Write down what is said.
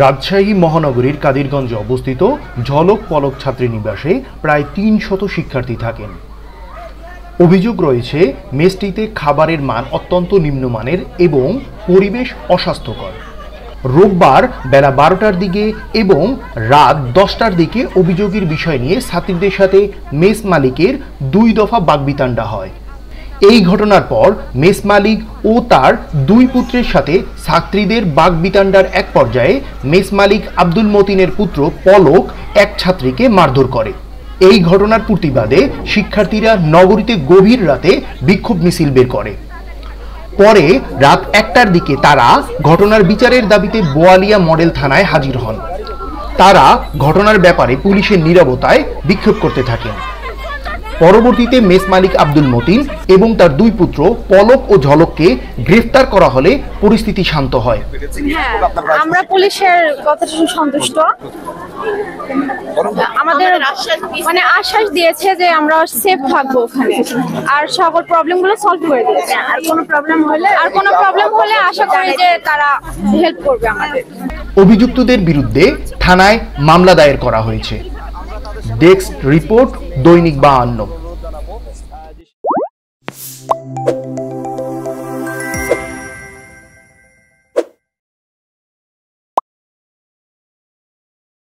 রাজশাহী মহানগরীর কাদিরগঞ্জে অবস্থিত ঝলক পলক ছাত্রীনিবাসে প্রায় ৩০০ শিক্ষার্থী থাকেন। অভিযোগ রয়েছে মেসটিতে খাবারের মান অত্যন্ত নিম্নমানের এবং পরিবেশ অস্বাস্থ্যকর। রোববার বেলা ১২টার দিকে এবং রাত ১০টার দিকে অভিযোগের বিষয় নিয়ে ছাত্রীদের সাথে মেস মালিকের ২ দফা বাকবিতণ্ডা হয়। এই ঘটনার পর মেস মালিক ও তার ২ পুত্রের সাথে ছাত্রীদের বাকবিতণ্ডার এক পর্যায়ে মেস মালিক আব্দুল মতিনের পুত্র পলক এক ছাত্রীকে মারধর করে। এই ঘটনার প্রতিবাদে শিক্ষার্থীরা নগরীতে গভীর রাতে বিক্ষোভ মিছিল বের করে। পরে রাত ১টার দিকে তারা ঘটনার বিচারের দাবিতে বোয়ালিয়া মডেল থানায় হাজির হন। তারা ঘটনার ব্যাপারে পুলিশের নীরবতায় বিক্ষোভ করতে থাকেন। পরবর্তীতে মেস মালিক আব্দুল মতিন এবং তার ২ পুত্র পলক ও ঝলককে গ্রেফতার করা হলে পরিস্থিতি শান্ত হয়। হ্যাঁ, আমরা পুলিশের কথাটা সন্তুষ্ট। আমাদের আশ্বাস দিয়েছে যে আমরা সেফ থাকবো ওখানে, আর সকল প্রবলেমগুলো সলভ করে দিয়েছে। আর কোনো প্রবলেম হলে আশা করি যে তারা হেল্প করবে আমাদের। অভিযুক্তদের বিরুদ্ধে থানায় মামলা দায়ের করা হয়েছে। ডেস্ক রিপোর্ট, দৈনিক ৫২।